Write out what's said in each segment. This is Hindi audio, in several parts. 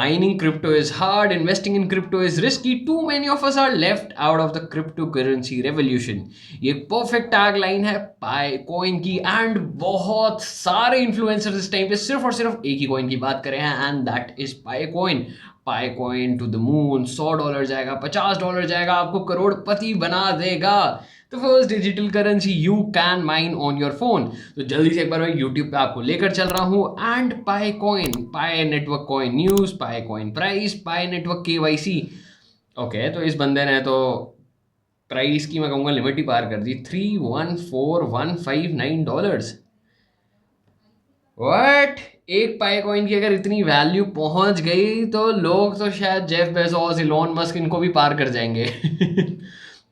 Mining crypto is hard, investing in crypto is risky. Too many of us are left out of the cryptocurrency revolution. ये परफेक्ट टैग लाइन है पाई कॉइन की एंड बहुत सारे इन्फ्लुएंसर्स इस टाइम पे सिर्फ और सिर्फ एक ही कॉइन की बात कर रहे हैं and that is Pi coin. Pi coin to the moon. $100 जाएगा, $50 जाएगा, आपको करोड़पति बना देगा. तो first digital currency you can mine on your phone. तो जल्दी से एक बार मैं यूट्यूब पे आपको लेकर चल रहा हूँ. And pi coin, pi network coin news, pi coin price, pi network KYC. Okay, तो इस बंदे ने तो प्राइस की मैं कहूँगा लिमिट ही पार कर दी. $314,159. व्हाट? एक पाई कॉइन की अगर इतनी वैल्यू पहुंच गई तो लोग तो शायद जेफ बेजोस, इलॉन मस्क इनको भी पार कर जाएंगे.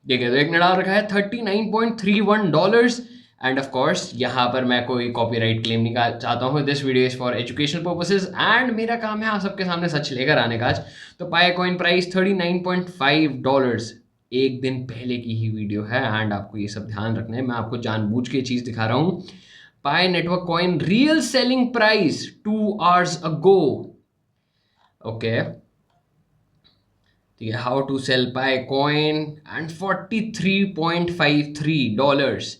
ठीक है, तो एक ने डाल रखा है $39.31. एंड ऑफ कोर्स यहाँ पर मैं कोई कॉपीराइट क्लेम नहीं चाहता हूँ. This video is for educational purposes and मेरा काम है आप सबके सामने सच लेकर आने का आज. तो पाई कॉइन प्राइस $39.5. एक दिन पहले की ही वीडियो है एंड आपको ये सब ध्यान रखना है. मैं आपको जानबूझ के चीज़ दिखा रहा हूँ. Pi network coin real selling price 2 hours ago. Okay, ठीक है. How to sell Pi coin and $43.53.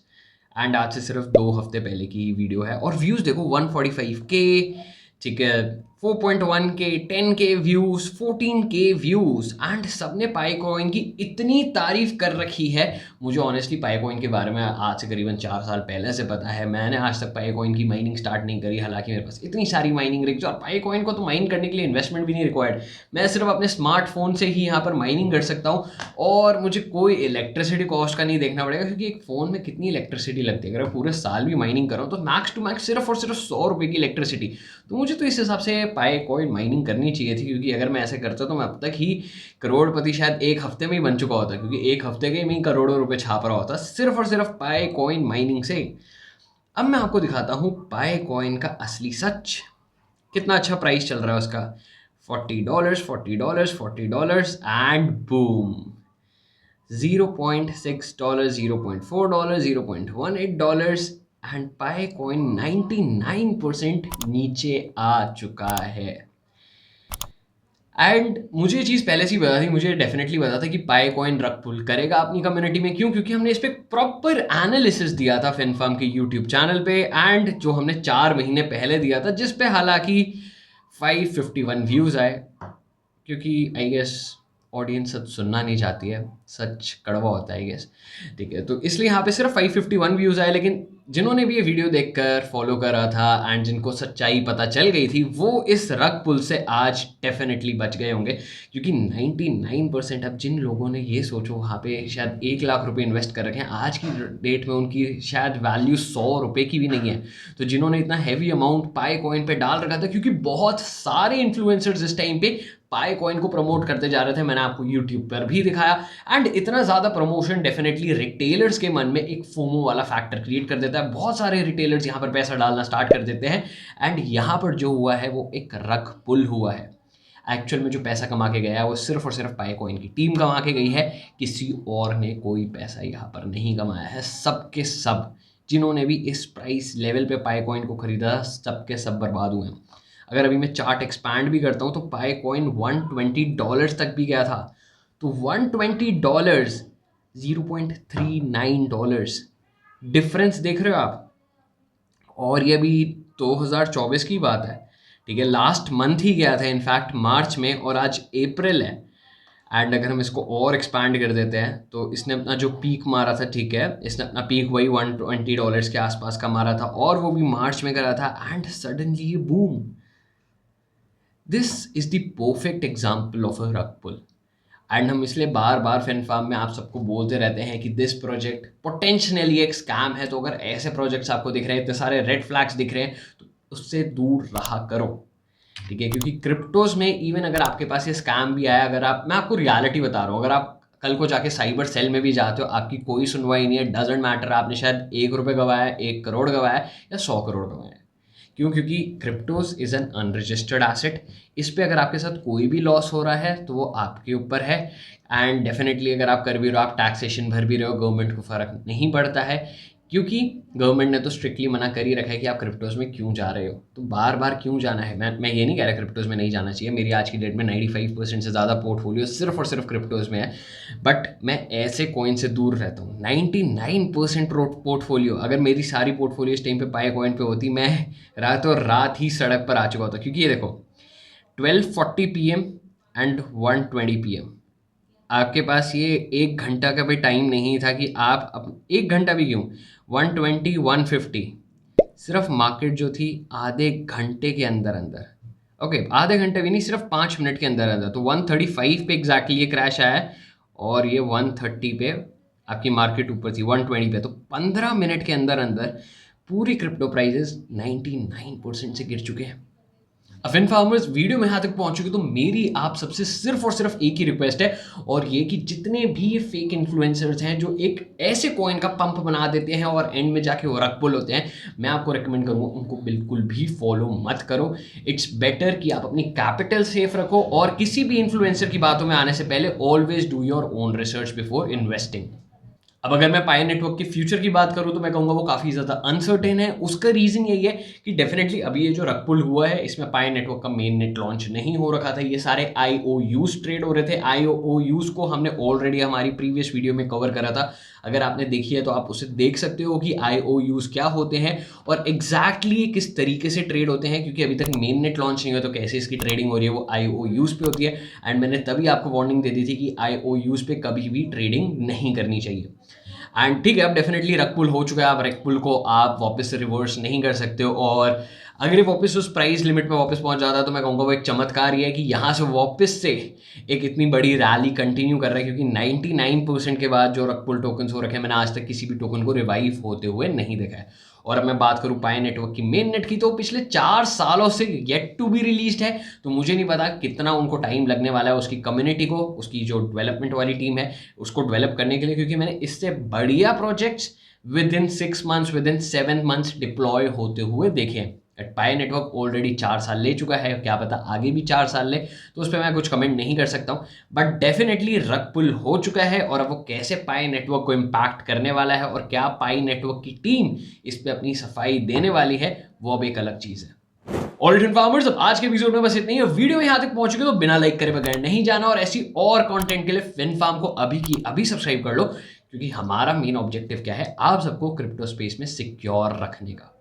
And आज से सिर्फ 2 हफ्ते पहले की वीडियो है और व्यूज देखो 145K. ठीक है, 4.1K, 10K views, 14K views. And सबने पाई कॉइन की इतनी तारीफ कर रखी है. मुझे ऑनेस्टली पाई कॉइन के बारे में आज से करीबन 4 साल पहले से पता है. मैंने आज तक पाई कॉइन की माइनिंग स्टार्ट नहीं करी, हालांकि मेरे पास इतनी सारी माइनिंग रिग्स और पाई कॉइन को तो माइन करने के लिए इन्वेस्टमेंट भी नहीं रिक्वायर्ड. मैं सिर्फ अपने स्मार्टफोन से ही यहाँ पर माइनिंग कर सकता हूँ और मुझे कोई इलेक्ट्रिसिटी कॉस्ट का नहीं देखना पड़ेगा, क्योंकि एक फ़ोन में कितनी इलेक्ट्रिसिटी लगती है. अगर मैं पूरे साल भी माइनिंग कर रहा हूँ तो मैक्स टू मैक्स सिर्फ और सिर्फ ₹100 की इलेक्ट्रिसिटी. तो मुझे तो इस हिसाब से पाई कॉइन माइनिंग करनी चाहिए थी, क्योंकि अगर मैं ऐसे करता तो मैं अब तक ही करोड़पति शायद एक हफ्ते में ही बन चुका होता, क्योंकि एक हफ्ते के में ही करोड़ों रुपए छाप रहा होता सिर्फ और सिर्फ पाई कॉइन माइनिंग से. अब मैं आपको दिखाता हूँ पाई कॉइन का असली सच. कितना अच्छा प्राइस चल रहा है उसका. $40, $40, $40 and boom. $0.6, $0.4, $0.18 and pi coin 99% नीचे आ चुका है. एंड मुझे ये चीज़ पहले से ही पता थी, मुझे डेफिनेटली पता था कि पाई कॉइन रग पुल करेगा अपनी कम्युनिटी में. क्यों? क्योंकि हमने इस पर प्रॉपर एनालिसिस दिया था फिनफर्म के यूट्यूब चैनल पे. एंड जो हमने 4 महीने पहले दिया था, जिस पे हालांकि 551 व्यूज़ आए, क्योंकि आई गेस ऑडियंस सच सुनना नहीं चाहती है, सच कड़वा होता है आई गेस. ठीक है, तो इसलिए यहाँ पे सिर्फ 551 व्यूज़ आए. लेकिन जिन्होंने भी ये वीडियो देखकर फॉलो करा था एंड जिनको सच्चाई पता चल गई थी, वो इस रग पुल से आज डेफिनेटली बच गए होंगे. क्योंकि 99% अब जिन लोगों ने ये सोचो वहाँ पे शायद 1 लाख रुपए इन्वेस्ट कर रखे हैं, आज की डेट में उनकी शायद वैल्यू ₹100 की भी नहीं है. तो जिन्होंने इतना हैवी अमाउंट पाई कॉइन पे डाल रखा था, क्योंकि बहुत सारे इन्फ्लुएंसर्स इस टाइम पे पाई कॉइन को प्रमोट करते जा रहे थे, मैंने आपको यूट्यूब पर भी दिखाया. एंड इतना ज़्यादा प्रमोशन डेफिनेटली रिटेलर्स के मन में एक फोमो वाला फैक्टर क्रिएट कर देता है. बहुत सारे रिटेलर्स यहाँ पर पैसा डालना स्टार्ट कर देते हैं. एंड यहाँ पर जो हुआ है वो एक रग पुल हुआ है. एक्चुअल में जो पैसा कमा के गया है वो सिर्फ और सिर्फ पाई कॉइन की टीम कमा के गई है. किसी और ने कोई पैसा यहाँ पर नहीं कमाया है. सब के सब जिन्होंने भी इस प्राइस लेवल पे पाई कॉइन को खरीदा, सब के सब बर्बाद हुए हैं. अगर अभी मैं चार्ट एक्सपैंड भी करता हूँ तो पाई कॉइन $120 तक भी गया था. तो $120, $0.39 डिफरेंस देख रहे हो आप. और ये भी 2024 की बात है. ठीक है, लास्ट मंथ ही गया था इनफैक्ट मार्च में, और आज अप्रैल है. एंड अगर हम इसको और एक्सपैंड कर देते हैं तो इसने अपना जो पीक मारा था, ठीक है, इसने अपना पीक वही $120 के आसपास का मारा था, और वो भी मार्च में करा था. एंड सडनली ये boom. This is the perfect example of a रग पुल. एंड हम इसलिए बार बार फिनफार्म में आप सबको बोलते रहते हैं कि दिस प्रोजेक्ट पोटेंशियली एक स्कैम है. तो अगर ऐसे प्रोजेक्ट्स आपको दिख रहे हैं, इतने सारे रेड फ्लैग्स दिख रहे हैं, तो उससे दूर रहा करो. ठीक है, क्योंकि क्रिप्टोज में इवन अगर आपके पास ये स्कैम भी आया, अगर आप, मैं आपको रियलिटी बता रहा हूँ, अगर आप कल को जाके साइबर सेल में भी जाते हो, आपकी कोई सुनवाई नहीं है. डजेंट मैटर आपने शायद ₹1 गवाया, 1 करोड़ गवाया या 100 करोड़ गवाया. क्यों? क्योंकि cryptos is an unregistered asset. इस पे अगर आपके साथ कोई भी लॉस हो रहा है तो वो आपके ऊपर है. एंड डेफिनेटली अगर आप कर भी रहे हो, आप टैक्सेशन भर भी रहे हो, गवर्नमेंट को फ़र्क नहीं पड़ता है. क्योंकि गवर्नमेंट ने तो स्ट्रिक्टली मना कर ही रखा है कि आप क्रिप्टोज़ में क्यों जा रहे हो, तो बार-बार क्यों जाना है? मैं ये नहीं कह रहा क्रिप्टोज़ में नहीं जाना चाहिए, मेरी आज की डेट में 95% से ज़्यादा पोर्टफोलियो सिर्फ़ और सिर्फ़ क्रिप्टोज़ में है, बट मैं ऐसे कॉइन से दूर रहता हूँ। 99% पोर्टफोलियो, अगर मेरी सारी पोर्टफोलियो इस टाइम पे पाई कॉइन पे होती, मैं रातों-रात ही सड़क पर आ चुका होता। क्योंकि ये देखो 12:40 पीएम एंड 1:20 पीएम, आपके पास ये 1 घंटा का भी टाइम नहीं था कि आप 1 घंटा भी क्यों, 120, 150, सिर्फ मार्केट जो थी आधे घंटे के अंदर-अंदर, ओके, आधे घंटे भी नहीं, सिर्फ 5 मिनट के अंदर-अंदर, तो 135 पे एग्ज़ैक्टली ये क्रैश आया है और ये 130 पे आपकी मार्केट ऊपर थी, 120 पे, तो 15 मिनट के अंदर-अंदर पूरी क्रिप्टो प्राइसेज़ 99% से गिर चुके हैं। अब फिन फार्मर्स, वीडियो में यहाँ तक पहुँच चुके तो मेरी आप सबसे सिर्फ और सिर्फ एक ही रिक्वेस्ट है, और ये कि जितने भी ये फेक इन्फ्लुएंसर्स हैं जो एक ऐसे कॉइन का पंप बना देते हैं और एंड में जाके वो रग पुल होते हैं, मैं आपको रेकमेंड करूँगा उनको बिल्कुल भी फॉलो मत करो। इट्स बेटर कि आप अपनी कैपिटल सेफ रखो और किसी भी इन्फ्लुएंसर की बातों में आने से पहले always do your own research before investing. अब अगर मैं पाई नेटवर्क के फ्यूचर की बात करूँ तो मैं कहूँगा वो काफ़ी ज़्यादा अनसर्टेन है। उसका रीज़न यही है कि डेफिनेटली अभी ये जो रग पुल हुआ है इसमें पाई नेटवर्क का मेन नेट लॉन्च नहीं हो रखा था। ये सारे IOUs ट्रेड हो रहे थे। IOUs को हमने ऑलरेडी हमारी प्रीवियस वीडियो में कवर करा था। अगर आपने देखी है तो आप उसे देख सकते हो कि IOUs क्या होते हैं और एग्जैक्टली किस तरीके से ट्रेड होते हैं, क्योंकि अभी तक मेन नेट लॉन्च नहीं हुआ तो कैसे इसकी ट्रेडिंग हो रही है वो IOUs पे होती है। एंड मैंने तभी आपको वार्निंग दे दी थी कि IOUs पे कभी भी ट्रेडिंग नहीं करनी चाहिए। एंड ठीक है, अब डेफिनेटली रग पुल हो चुका है। अब रग पुल को आप वापस से रिवर्स नहीं कर सकते हो, और अगर ये वापस उस प्राइस लिमिट में वापस पहुंच जाता है तो मैं कहूँगा वो एक चमत्कार ही है कि यहाँ से वापस से एक इतनी बड़ी रैली कंटिन्यू कर रहा है, क्योंकि 99% के बाद जो रग पुल टोकन्स हो रखे हैं मैंने आज तक किसी भी टोकन को रिवाइव होते हुए नहीं देखा है। और अब मैं बात करूँ पाई नेटवर्क की मेन नेट की, तो पिछले 4 सालों से येट टू बी रिलीज्ड है, तो मुझे नहीं पता कितना उनको टाइम लगने वाला है उसकी कम्युनिटी को, उसकी जो डेवलपमेंट वाली टीम है उसको डेवलप करने के लिए, क्योंकि मैंने इससे बढ़िया projects with in 6 months, with in 7 months deploy होते हुए देखे हैं। पाई नेटवर्क ऑलरेडी 4 साल ले चुका है, क्या पता आगे भी 4 साल ले, तो उस पर मैं कुछ कमेंट नहीं कर सकता हूँ, बट डेफिनेटली रग पुल हो चुका है। और अब वो कैसे पाई नेटवर्क को इम्पैक्ट करने वाला है और क्या पाई नेटवर्क की टीम इस पर अपनी सफाई देने वाली है, वो अब एक अलग चीज़ है। ऑलराइट फार्मर्स, अब आज के एपिसोड में बस इतना ही है। वीडियो यहाँ तक पहुंच चुके तो बिना लाइक करे बगैर नहीं जाना, और ऐसी और कंटेंट के लिए फिन फार्म को अभी की अभी सब्सक्राइब कर लो, क्योंकि हमारा मेन ऑब्जेक्टिव क्या है, आप सबको क्रिप्टो स्पेस में सिक्योर रखने का।